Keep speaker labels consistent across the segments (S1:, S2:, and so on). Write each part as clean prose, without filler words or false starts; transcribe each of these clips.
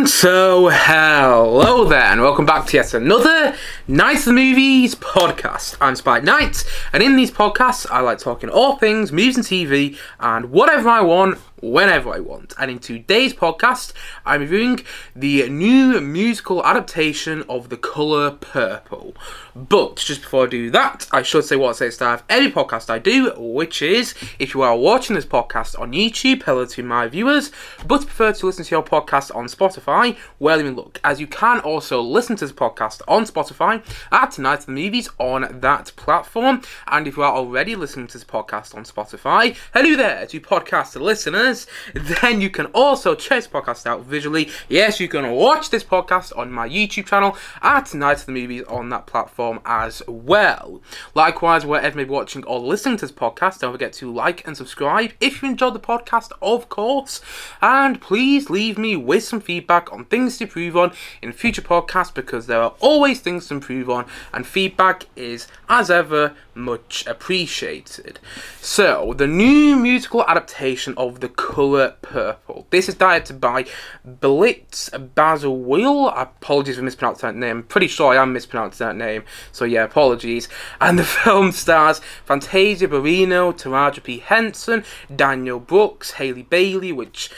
S1: So, hello there, and welcome back to yet another Nights of the Movies podcast. I'm Spike Knight, and in these podcasts, I like talking all things movies and TV, and whatever I want, whenever I want. And in today's podcast, I'm reviewing the new musical adaptation of The Colour Purple. But just before I do that, I should say what I say at the start of every podcast I do, which is, if you are watching this podcast on YouTube, hello to my viewers, but prefer to listen to your podcast on Spotify, well, even look, as you can also listen to this podcast on Spotify at Night of the Movies on that platform. And if you are already listening to this podcast on Spotify, hello there to podcast listeners, then you can also check this podcast out visually. Yes, you can watch this podcast on my YouTube channel at Night of the Movies on that platform as well. Likewise, wherever you may be watching or listening to this podcast, don't forget to like and subscribe if you enjoyed the podcast, of course, and please leave me with some feedback on things to improve on in future podcasts, because there are always things to improve on, and feedback is, as ever, much appreciated. So, the new musical adaptation of The Colour Purple. This is directed by Blitz Bazawil. Apologies for mispronouncing that name. I'm pretty sure I am mispronouncing that name, so yeah, apologies. And the film stars Fantasia Barrino, Taraji P. Henson, Daniel Brooks, Hailey Bailey, which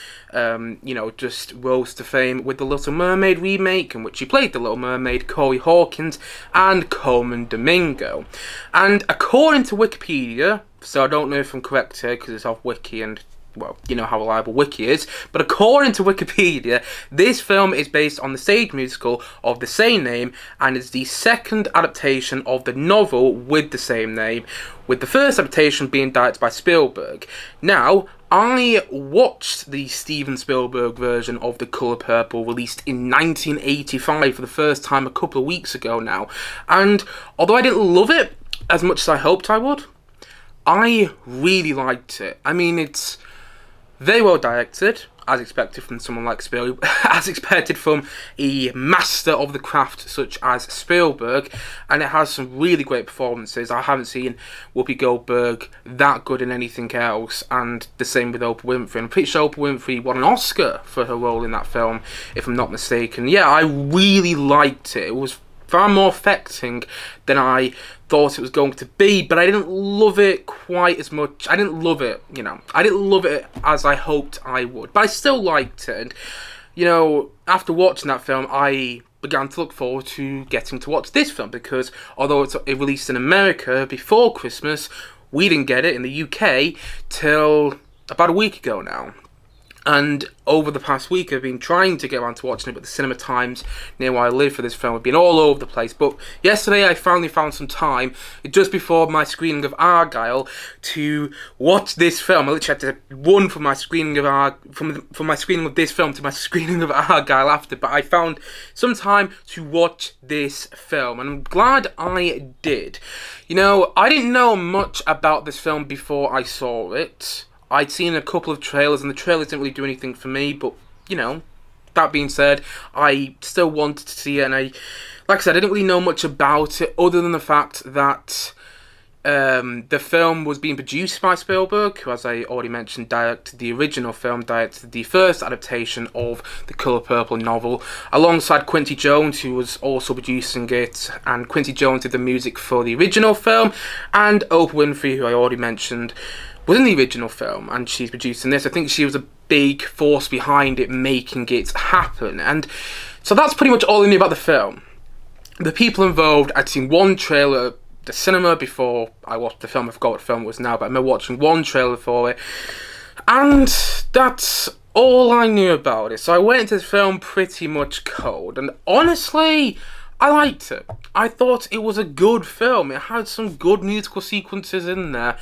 S1: just rose to fame with the Little Mermaid remake, in which she played the Little Mermaid, Corey Hawkins, and Coleman Domingo. And according to Wikipedia, so I don't know if I'm correct here because it's off Wiki and, well, you know how reliable Wiki is, but according to Wikipedia, this film is based on the stage musical of the same name and is the second adaptation of the novel with the same name, with the first adaptation being directed by Spielberg. Now, I watched the Steven Spielberg version of The Colour Purple released in 1985 for the first time a couple of weeks ago now, and although I didn't love it as much as I hoped I would, I really liked it. I mean, it's very well directed, as expected from someone like Spielberg, as expected from a master of the craft such as Spielberg, and it has some really great performances. I haven't seen Whoopi Goldberg that good in anything else, and the same with Oprah Winfrey. I'm pretty sure Oprah Winfrey won an Oscar for her role in that film, if I'm not mistaken. Yeah, I really liked it. It was far more affecting than I thought it was going to be, but I didn't love it quite as much. I didn't love it, I didn't love it as I hoped I would, but I still liked it. And, after watching that film, I began to look forward to getting to watch this film, because although it released in America before Christmas, we didn't get it in the UK till about a week ago now. And over the past week, I've been trying to get around to watching it, but the cinema times near where I live for this film have been all over the place. But yesterday, I finally found some time, just before my screening of Argyle, to watch this film. I literally had to run from my screening of from my screening of this film to my screening of Argyle after. But I found some time to watch this film, and I'm glad I did. I didn't know much about this film before I saw it. I'd seen a couple of trailers, and the trailers didn't really do anything for me, but, that being said, I still wanted to see it, and like I said, I didn't really know much about it, other than the fact that the film was being produced by Spielberg, who, as I already mentioned, directed the original film, directed the first adaptation of the Colour Purple novel, alongside Quincy Jones, who was also producing it, and Quincy Jones did the music for the original film, and Oprah Winfrey, who I already mentioned, was in the original film, and she's producing this. I think she was a big force behind it, making it happen. And so that's pretty much all I knew about the film. The people involved, I'd seen one trailer at the cinema before I watched the film. I forgot what film it was now, but I remember watching one trailer for it, and that's all I knew about it. So I went into this film pretty much cold, and honestly, I liked it. I thought it was a good film. It had some good musical sequences in there,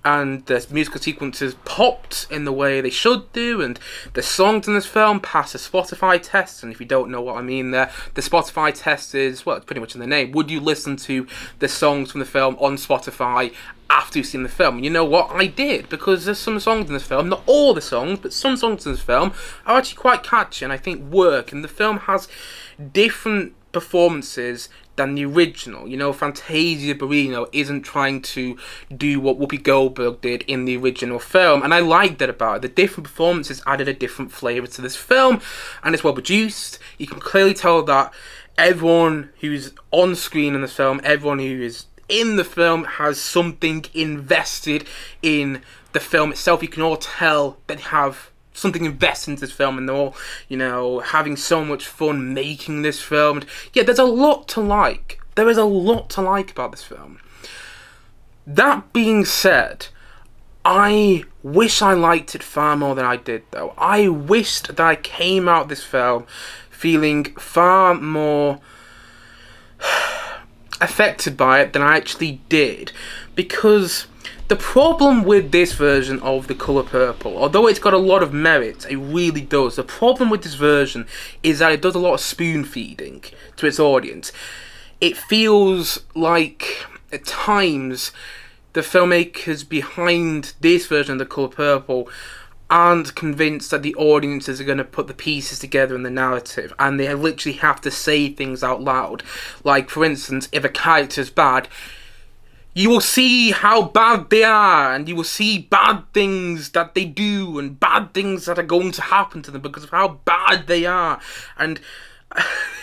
S1: and the musical sequences popped in the way they should do, and the songs in this film passed the Spotify test. And if you don't know what I mean there, the Spotify test is, well, it's pretty much in the name. Would you listen to the songs from the film on Spotify after you've seen the film? And you know what? I did, because there's some songs in this film, not all the songs, but some songs in this film are actually quite catchy and I think work, and the film has different performances than the original. You know, Fantasia Barrino isn't trying to do what Whoopi Goldberg did in the original film, and I like that about it. The different performances added a different flavour to this film, and it's well produced. You can clearly tell that everyone who's on screen in this film, everyone who is in the film has something invested in the film itself. You can all tell that they have something invested into this film, and they're all, you know, having so much fun making this film. And yeah, there's a lot to like. There is a lot to like about this film. That being said, I wish I liked it far more than I did, though. I wished that I came out of this film feeling far more affected by it than I actually did, because the problem with this version of The Colour Purple, although it's got a lot of merit, it really does, the problem with this version is that it does a lot of spoon feeding to its audience. It feels like, at times, the filmmakers behind this version of The Colour Purple aren't convinced that the audiences are going to put the pieces together in the narrative, and they literally have to say things out loud. Like, for instance, if a character's bad, you will see how bad they are, and you will see bad things that they do, and bad things that are going to happen to them because of how bad they are. And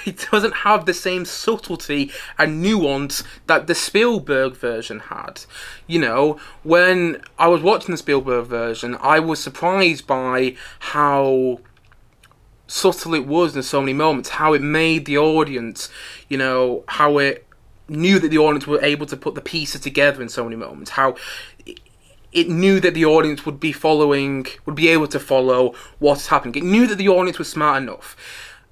S1: it doesn't have the same subtlety and nuance that the Spielberg version had. You know, when I was watching the Spielberg version, I was surprised by how subtle it was in so many moments, how it made the audience, you know, how it knew that the audience were able to put the pieces together in so many moments, how it knew that the audience would be able to follow what's happening. It knew that the audience was smart enough.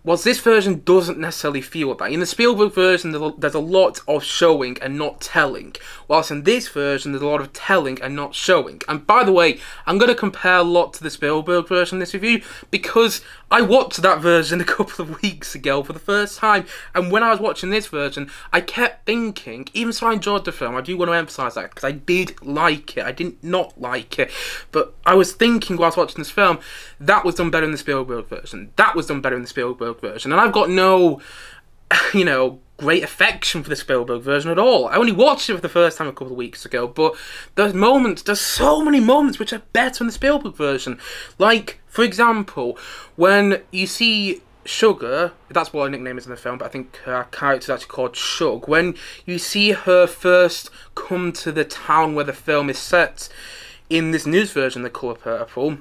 S1: Whilst this version doesn't necessarily feel that. In the Spielberg version, there's a lot of showing and not telling. Whilst in this version, there's a lot of telling and not showing. And by the way, I'm going to compare a lot to the Spielberg version in this review, because I watched that version a couple of weeks ago for the first time. And when I was watching this version, I kept thinking, even though I enjoyed the film, I do want to emphasise that, because I did like it. I didn't not like it. But I was thinking whilst watching this film, that was done better in the Spielberg version. That was done better in the Spielberg version. And I've got no, you know, great affection for the Spielberg version at all. I only watched it for the first time a couple of weeks ago, but there's so many moments which are better in the Spielberg version. Like, for example, when you see Sugar, that's what her nickname is in the film, but I think her character is actually called Shug. When you see her first come to the town where the film is set in this news version, The Colour Purple,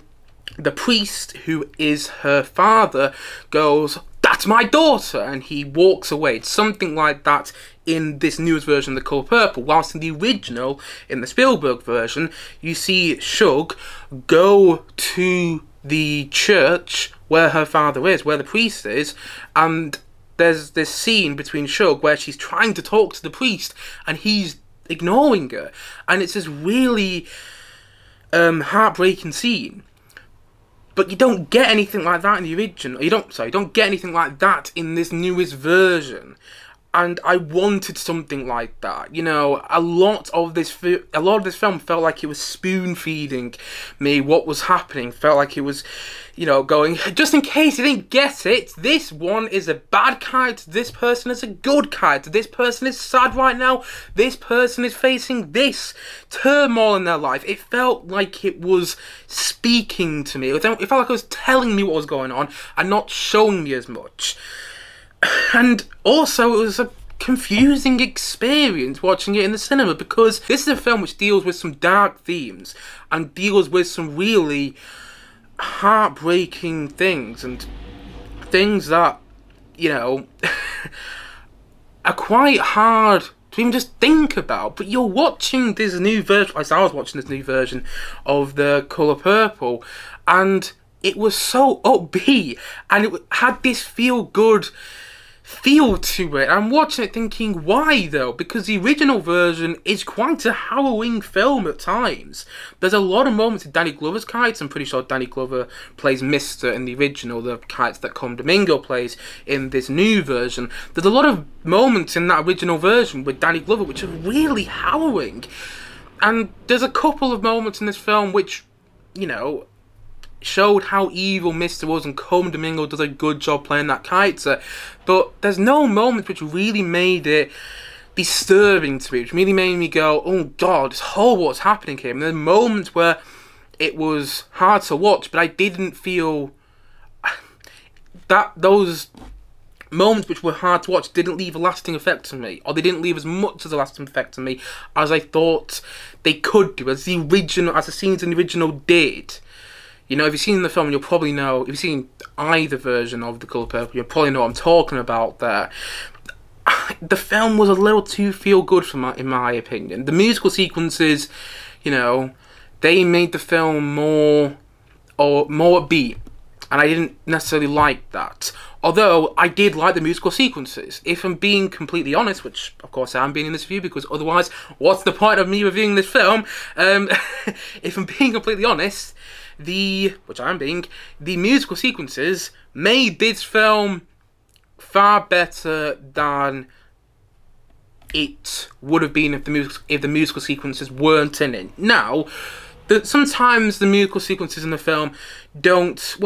S1: the priest, who is her father, goes, "That's my daughter," and he walks away. It's something like that in this newest version of The Colour Purple, whilst in the original, in the Spielberg version, you see Shug go to the church where her father is, where the priest is, and there's this scene between Shug where she's trying to talk to the priest, and he's ignoring her, and it's this really heartbreaking scene. But you don't get anything like that in the original. You don't get anything like that in this newest version. And I wanted something like that. You know, a lot of this film felt like it was spoon feeding me what was happening. Felt like it was, you know, going, just in case you didn't get it, this one is a bad character, this person is a good character, this person is sad right now, this person is facing this turmoil in their life. It felt like it was speaking to me. It felt like it was telling me what was going on and not showing me as much. And also, it was a confusing experience watching it in the cinema, because this is a film which deals with some dark themes and deals with some really heartbreaking things, and things that, you know, are quite hard to even just think about. But you're watching this new version, as I was watching this new version of The Colour Purple, and it was so upbeat, and it had this feel-good feel to it. I'm watching it thinking, why though? Because the original version is quite a harrowing film at times. There's a lot of moments in Danny Glover's character. I'm pretty sure Danny Glover plays Mr. in the original, the character that Con Domingo plays in this new version. There's a lot of moments in that original version with Danny Glover which are really harrowing. And there's a couple of moments in this film which, you know, showed how evil Mr. was, and Colman Domingo does a good job playing that character. But there's no moment which really made it disturbing to me, which really made me go, oh god, it's horrible what's happening here. And there's moments where it was hard to watch, but I didn't feel that those moments which were hard to watch didn't leave a lasting effect on me, or they didn't leave as much as a lasting effect on me as I thought they could do, as the scenes in the original did. You know, if you've seen the film, you'll probably know, if you've seen either version of The Colour Purple, you'll probably know what I'm talking about there. The film was a little too feel-good in my opinion. The musical sequences, you know, they made the film more upbeat, and I didn't necessarily like that. Although, I did like the musical sequences. If I'm being completely honest, which of course I am being in this review, because otherwise, what's the point of me reviewing this film? If I'm being completely honest, the musical sequences made this film far better than it would have been if the musical sequences weren't in it. Now, sometimes the musical sequences in the film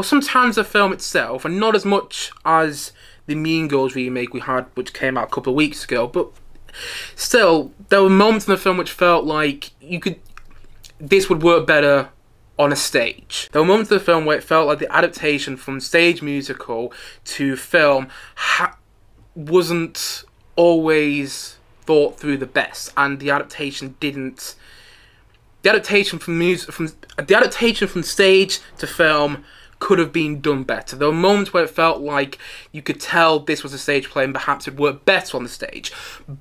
S1: sometimes the film itself, and not as much as the Mean Girls remake we had, which came out a couple of weeks ago, but still, there were moments in the film which felt like this would work better on a stage. There were moments in the film where it felt like the adaptation from stage musical to film wasn't always thought through the best, and the adaptation didn't. The adaptation from stage to film could have been done better. There were moments where it felt like you could tell this was a stage play and perhaps it would work better on the stage.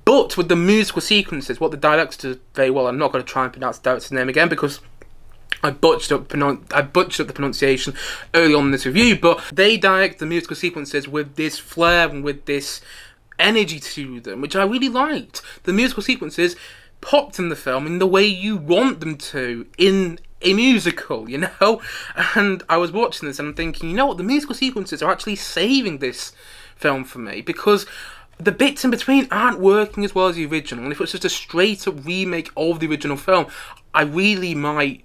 S1: But with the musical sequences, what the director did very well, I'm not going to try and pronounce the director's name again because I butchered up the pronunciation early on in this review, but they direct the musical sequences with this flair and with this energy to them, which I really liked. The musical sequences popped in the film in the way you want them to in a musical, you know? And I was watching this and I'm thinking, you know what, the musical sequences are actually saving this film for me, because the bits in between aren't working as well as the original, and if it's just a straight up remake of the original film, I really might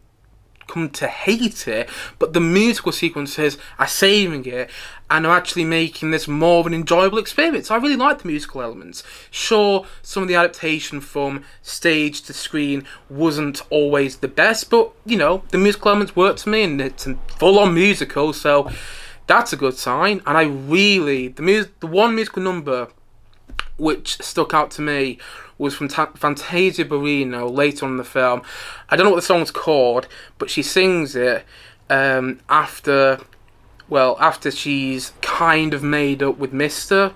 S1: come to hate it, but the musical sequences are saving it and are actually making this more of an enjoyable experience. I really like the musical elements. Sure, some of the adaptation from stage to screen wasn't always the best, but you know, the musical elements work to me, and it's a full-on musical, so that's a good sign. And I really, the one musical number which stuck out to me was from Fantasia Barrino later on in the film. I don't know what the song's called, but she sings it after she's kind of made up with Mr.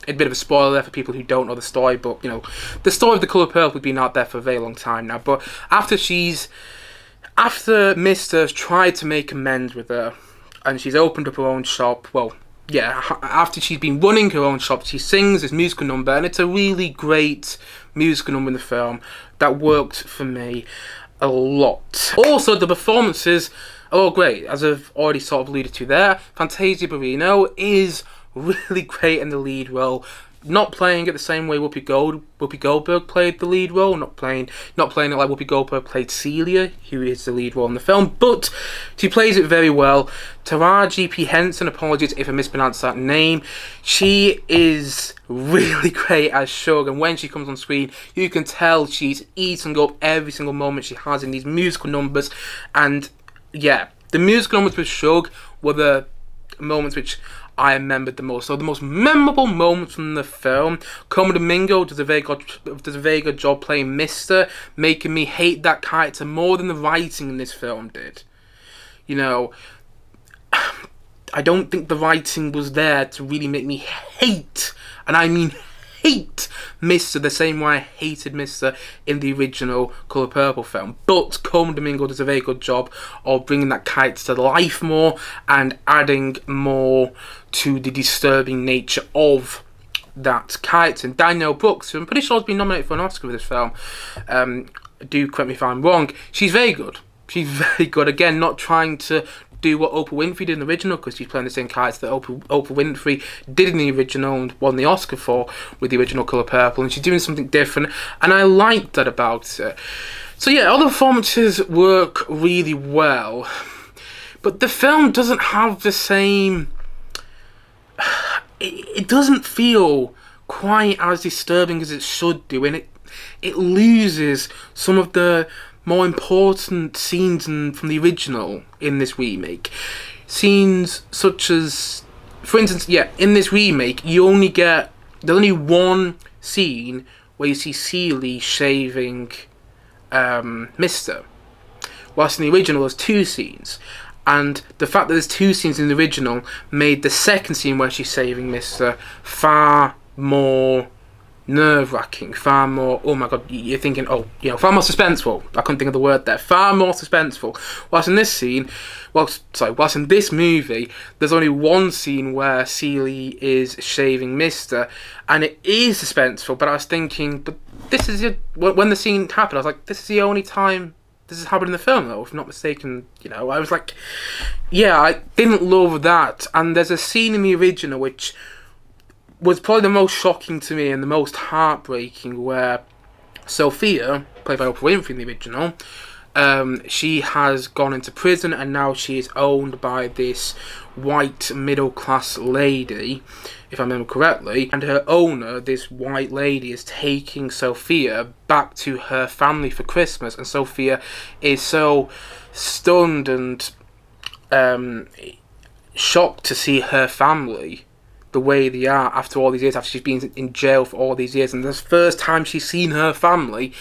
S1: A bit of a spoiler there for people who don't know the story, but you know, the story of The Colour Purple has been out there for a very long time now. But after Mr.'s tried to make amends with her, and she's opened up her own shop, after she's been running her own shop, she sings this musical number, and it's a really great musical number in the film that worked for me a lot. Also, the performances are all great, as I've already sort of alluded to there. Fantasia Barrino is really great in the lead role, not playing it the same way Whoopi Goldberg played the lead role, not playing it like Whoopi Goldberg played Celia, who is the lead role in the film, but she plays it very well. Taraji P. Henson, apologies if I mispronounced that name, she is really great as Shug, and when she comes on screen, you can tell she's eating up every single moment she has in these musical numbers. And yeah, the musical numbers with Shug were the moments which I remembered the most. So the most memorable moments from the film, Colman Domingo does a very good job playing Mr., making me hate that character more than the writing in this film did. You know, I don't think the writing was there to really make me hate, and I mean hate, Mr. the same way I hated Mr. in the original Colour Purple film. But Colman Domingo does a very good job of bringing that character to life more and adding more to the disturbing nature of that character. And Danielle Brooks, who I'm pretty sure has been nominated for an Oscar for this film, do correct me if I'm wrong, she's very good. She's very good. Again, not trying to do what Oprah Winfrey did in the original, because she's playing the same character that Oprah Winfrey did in the original and won the Oscar for with the original Colour Purple, and she's doing something different, and I liked that about it. So yeah, all the performances work really well, But the film doesn't have the same... It doesn't feel quite as disturbing as it should do, and it loses some of the more important scenes from the original in this remake. Scenes such as, for instance, in this remake, there's only one scene where you see Celie shaving Mister, whilst in the original there's two scenes. And the fact that there's two scenes in the original made the second scene where she's saving Mister far more nerve-wracking, far more, oh my god, you're thinking, far more suspenseful. I couldn't think of the word there. Far more suspenseful. Whilst in this scene, whilst in this movie, there's only one scene where Celie is shaving Mister, and it is suspenseful, but I was thinking, but this is when the scene happened, I was like, this is the only time this has happened in the film, though, if I'm not mistaken. I was like, I didn't love that. And there's a scene in the original which was probably the most shocking to me and the most heartbreaking, where Sophia, played by Oprah Winfrey in the original, she has gone into prison and now she is owned by this white middle-class lady, if I remember correctly, and her owner, this white lady, is taking Sophia back to her family for Christmas, and Sophia is so stunned and shocked to see her family the way they are after all these years, after she's been in jail for all these years, and this first time she's seen her family.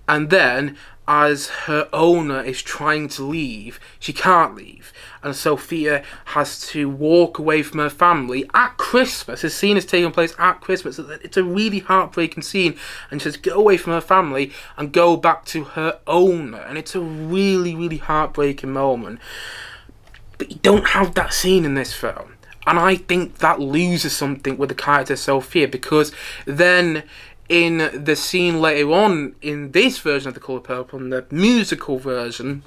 S1: And then, as her owner is trying to leave, she can't leave, and Sophia has to walk away from her family at Christmas. This scene is taking place at Christmas. It's a really heartbreaking scene, and she has to go away from her family and go back to her owner, and it's a really, really heartbreaking moment. But you don't have that scene in this film, and I think that loses something with the character Sophia, because then in the scene later on in this version of The Colour Purple, in the musical version,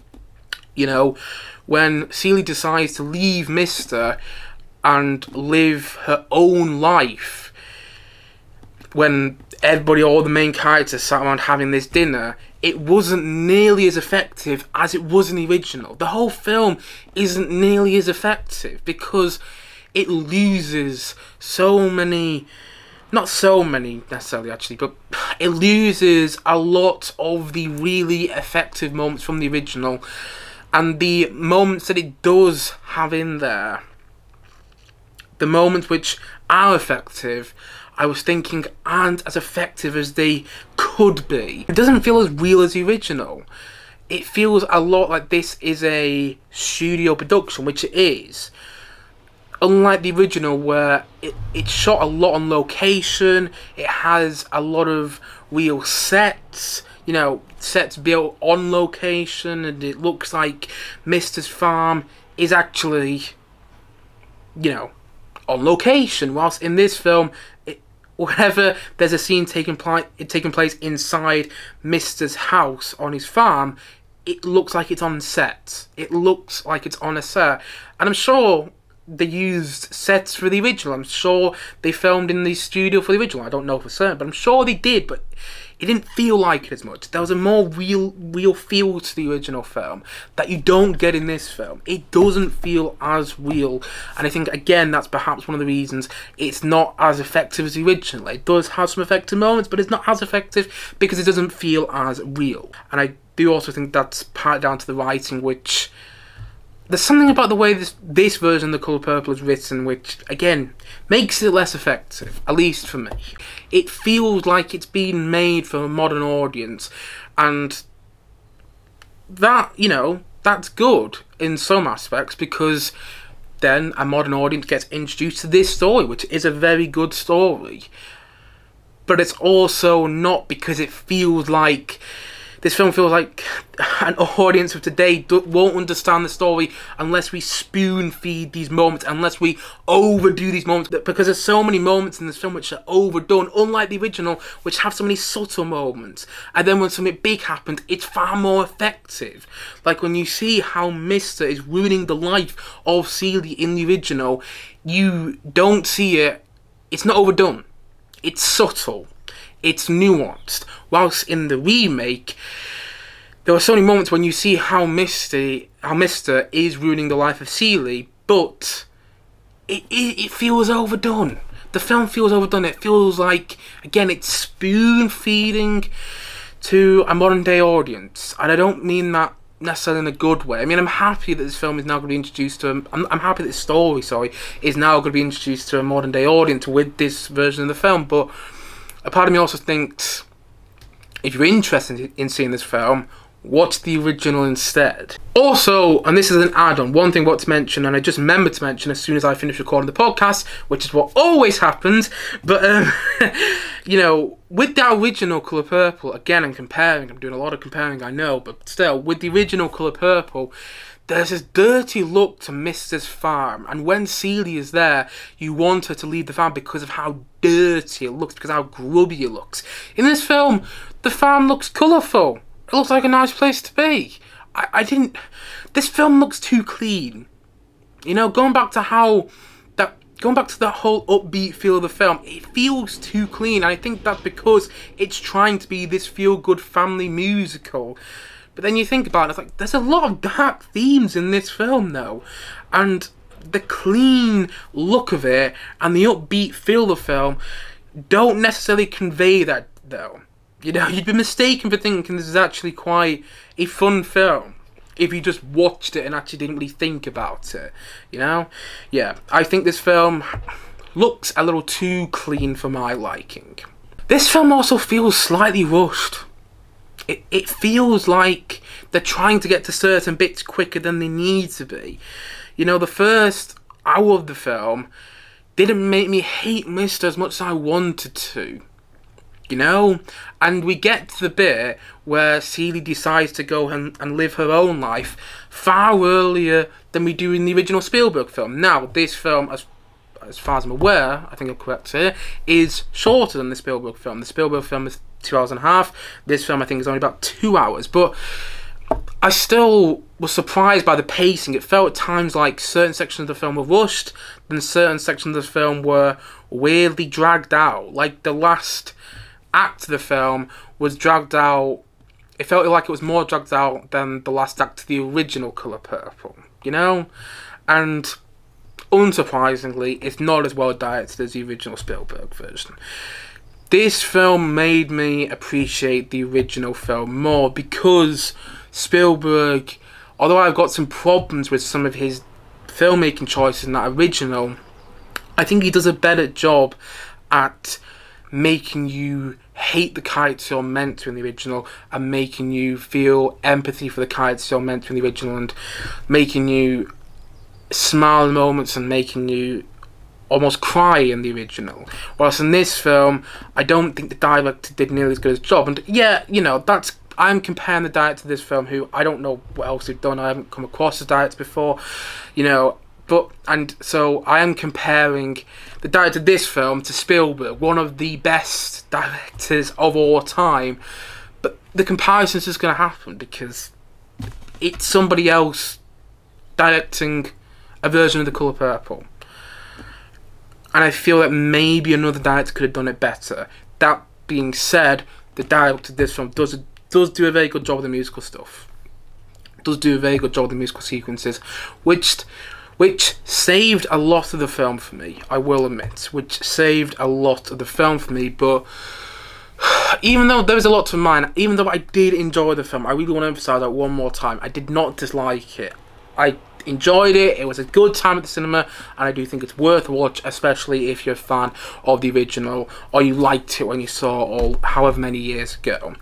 S1: when Celie decides to leave Mister and live her own life, when all the main characters sat around having this dinner, it wasn't nearly as effective as it was in the original. The whole film isn't nearly as effective because it loses so many... Not so many necessarily, actually, but it loses a lot of the really effective moments from the original, and the moments that it does have in there, the moments which are effective, I was thinking aren't as effective as they could be. It doesn't feel as real as the original. It feels a lot like this is a studio production, which it is. Unlike the original, where it's shot a lot on location, it has a lot of real sets, sets built on location, and it looks like Mister's farm is actually, on location. Whilst in this film, whenever there's a scene taking place inside Mister's house on his farm, it looks like it's on set. It looks like it's on a set, and I'm sure they used sets for the original. I'm sure they filmed in the studio for the original. I don't know for certain, but I'm sure they did, but it didn't feel like it as much. There was a more real feel to the original film that you don't get in this film. It doesn't feel as real, and I think, again, that's perhaps one of the reasons it's not as effective as the original. It does have some effective moments, but it's not as effective because it doesn't feel as real. And I do also think that's part down to the writing, which... There's something about the way this version of The Colour Purple is written which, again, makes it less effective, at least for me. It feels like it's been made for a modern audience, and that, that's good in some aspects, because then a modern audience gets introduced to this story, which is a very good story. But it's also not, because it feels like... This film feels like an audience of today won't understand the story unless we spoon-feed these moments, unless we overdo these moments. Because there's so many moments in this film which are overdone, unlike the original, which have so many subtle moments. And then when something big happens, it's far more effective. Like when you see how Mister is ruining the life of Celie in the original, you don't see it. It's not overdone. It's subtle. It's nuanced. Whilst in the remake, there were so many moments when you see how Mister is ruining the life of Celie, but it feels overdone. The film feels overdone. It feels like, again, it's spoon-feeding to a modern-day audience. And I don't mean that necessarily in a good way. I mean, I'm happy that this film is now going to be introduced to I'm happy that this story, is now going to be introduced to a modern-day audience with this version of the film. But a part of me also thinks, if you're interested in seeing this film, watch the original instead. Also, and this is an add-on, one thing I want to mention, and I just remembered to mention as soon as I finish recording the podcast, which is what always happens, but, you know, with the original Colour Purple, again, I'm doing a lot of comparing, I know, but still, with the original Colour Purple, there's this dirty look to Mister's farm, and when Celie is there, you want her to leave the farm because of how dirty it looks, because of how grubby it looks. In this film, the farm looks colourful. It looks like a nice place to be. This film looks too clean. You know, going back to that whole upbeat feel of the film, it feels too clean. And I think that's because it's trying to be this feel-good family musical. But then you think about it, it's like, there's a lot of dark themes in this film, though. And the clean look of it and the upbeat feel of the film don't necessarily convey that, though. You know, you'd be mistaken for thinking this is actually quite a fun film if you just watched it and actually didn't really think about it, you know? Yeah, I think this film looks a little too clean for my liking. This film also feels slightly rushed. It feels like they're trying to get to certain bits quicker than they need to be. You know, the first hour of the film didn't make me hate Mister as much as I wanted to. You know, and we get to the bit where Celie decides to go and live her own life far earlier than we do in the original Spielberg film. Now, this film, as far as I'm aware, I think I'm correct here, is shorter than the Spielberg film. The Spielberg film is 2 hours and a half. This film, I think, is only about 2 hours. But I still was surprised by the pacing. It felt at times like certain sections of the film were rushed, then certain sections of the film were weirdly dragged out. Like the last act of the film was dragged out. It felt like it was more dragged out than the last act of the original Colour Purple, you know? And unsurprisingly, it's not as well directed as the original Spielberg version. This film made me appreciate the original film more because Spielberg, although I've got some problems with some of his filmmaking choices in that original, I think he does a better job at making you hate the characters you're meant to in the original and making you feel empathy for the characters you're meant to in the original and making you smile in moments and making you almost cry in the original. Whereas in this film, I don't think the director did nearly as good a job. And yeah, you know, I'm comparing the director to this film, who I don't know what else they've done. I haven't come across the director before, you know. And so I am comparing the director of this film to Spielberg, one of the best directors of all time. But the comparison is just going to happen because it's somebody else directing a version of The Colour Purple. And I feel that maybe another director could have done it better. That being said, the director of this film does do a very good job of the musical stuff. Does do a very good job of the musical sequences, which saved a lot of the film for me, I will admit. Which saved a lot of the film for me, but even though there was a lot to mine, even though I did enjoy the film, I really want to emphasise that one more time, I did not dislike it. I enjoyed it, it was a good time at the cinema, and I do think it's worth a watch, especially if you're a fan of the original, or you liked it when you saw it however many years ago.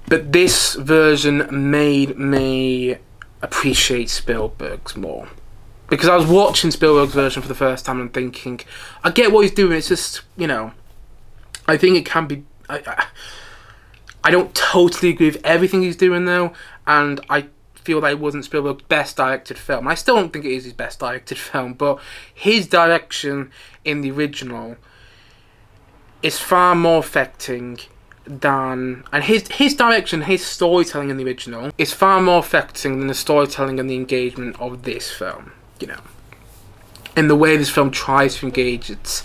S1: But this version made me appreciate Spielberg's more. Because I was watching Spielberg's version for the first time and thinking, I get what he's doing, it's just, you know, I think it can be, I don't totally agree with everything he's doing though, and I feel that it wasn't Spielberg's best directed film. I still don't think it is his best directed film, but his direction in the original is far more affecting than, and his direction, his storytelling in the original is far more affecting than the storytelling and the engagement of this film. You know, in the way this film tries to engage its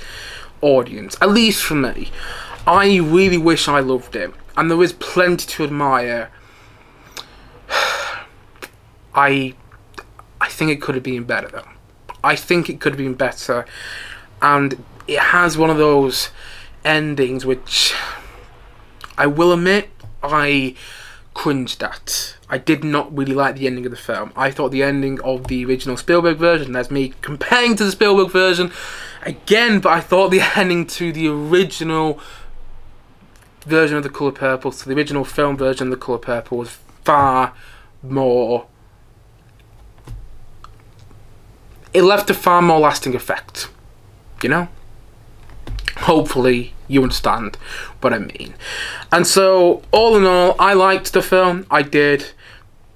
S1: audience, at least for me. I really wish I loved it, and there is plenty to admire. I think it could have been better though. I think it could have been better, and it has one of those endings which I will admit I cringed at. I did not really like the ending of the film. I thought the ending of the original Spielberg version, that's me comparing to the Spielberg version again, but I thought the ending to the original version of The Colour Purple, to the original film version of The Colour Purple, was far more... It left a far more lasting effect, you know? Hopefully you understand what I mean. And so, all in all, I liked the film, I did,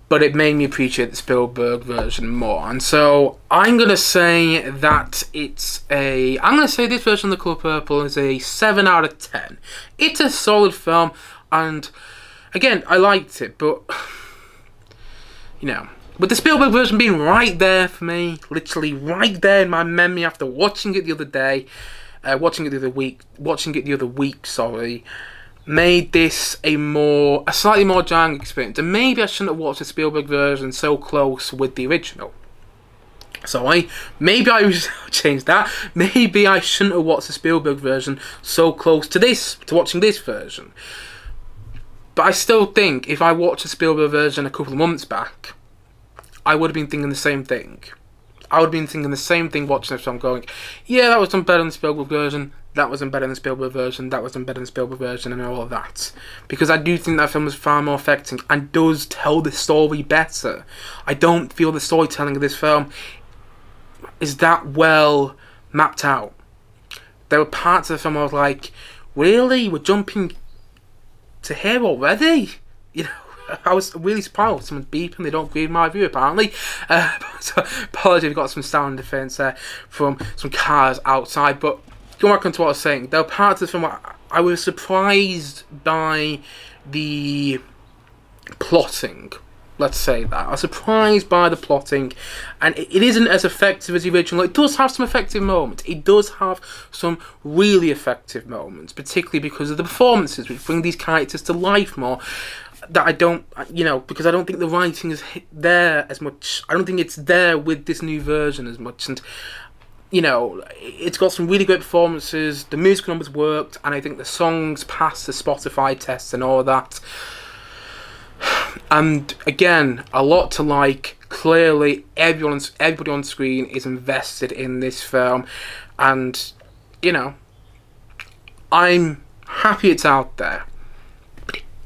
S1: but it made me appreciate the Spielberg version more. And so, I'm going to say that I'm going to say this version of The Colour Purple is a 7 out of 10. It's a solid film, and again, I liked it, but, you know, with the Spielberg version being right there for me, literally right there in my memory after watching it the other day, watching it the other week, sorry, made this a slightly more jarring experience. And maybe I shouldn't have watched the Spielberg version so close with the original. So maybe I should change that. Maybe I shouldn't have watched the Spielberg version so close to watching this version. But I still think if I watched the Spielberg version a couple of months back, I would have been thinking the same thing. I would have been thinking the same thing watching this film, going, yeah, that was done better than the Spielberg version, that was done better than the Spielberg version, that was done better than the Spielberg version, and all of that. Because I do think that film is far more affecting and does tell the story better. I don't feel the storytelling of this film is that well mapped out. There were parts of the film I was like, really? We're jumping to here already? You know? I was really surprised. Someone's beeping. They don't agree with my review, apparently. So, apologies, we've got some sound interference there from some cars outside. But going back onto what I was saying, there were parts of the film I was surprised by the plotting. Let's say that. I was surprised by the plotting, and it isn't as effective as the original. It does have some effective moments. It does have some really effective moments, particularly because of the performances, which bring these characters to life more. That I don't, you know, because I don't think the writing is there as much. I don't think it's there with this new version as much. And, you know, it's got some really great performances. The musical numbers worked, and I think the songs passed the Spotify tests and all that. And again, a lot to like. Clearly, everybody on screen is invested in this film, and you know, I'm happy it's out there.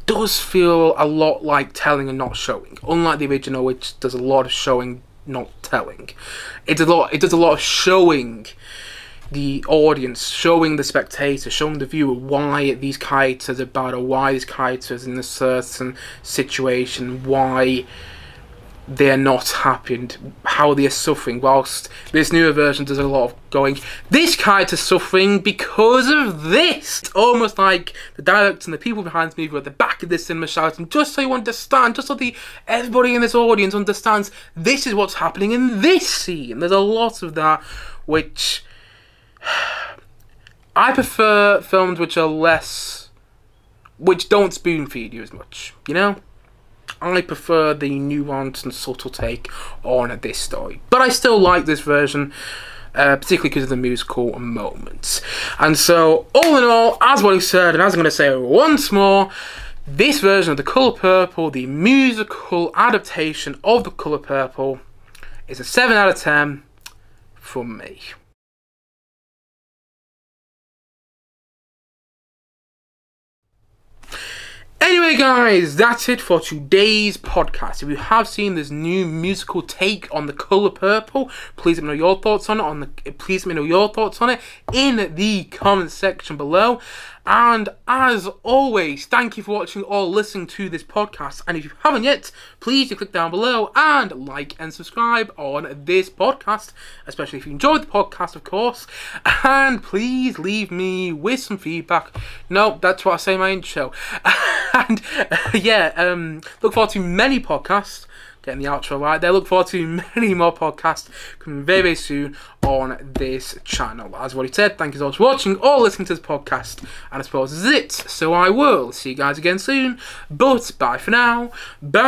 S1: Does feel a lot like telling and not showing, unlike the original, which does a lot of showing, not telling. It does a lot of showing the audience, showing the spectator, showing the viewer why these characters are bad, or why these characters in a certain situation, why they're not happy and how they're suffering, whilst this newer version does a lot of going, this character's suffering because of this. It's almost like the director and the people behind the movie are at the back of this cinema shouting, just so you understand, just so everybody in this audience understands this is what's happening in this scene. There's a lot of that, which I prefer films which don't spoon feed you as much, you know? I prefer the nuanced and subtle take on this story. But I still like this version, particularly because of the musical moments. And so, all in all, as what I said, and as I'm going to say once more, this version of The Colour Purple, the musical adaptation of The Colour Purple, is a 7 out of 10 from me. Anyway guys, that's it for today's podcast. If you have seen this new musical take on The Colour Purple, please let me know your thoughts on it in the comment section below. And as always, thank you for watching or listening to this podcast. And if you haven't yet, please do click down below and like and subscribe on this podcast, especially if you enjoyed the podcast, of course. And please leave me with some feedback. No, that's what I say in my intro. And yeah, look forward to many podcasts getting the outro right there. Look forward to many more podcasts coming very, very soon on this channel. As I've already said, thank you so much for watching or listening to this podcast, and I suppose this is it. So I will see you guys again soon, but bye for now. Bye.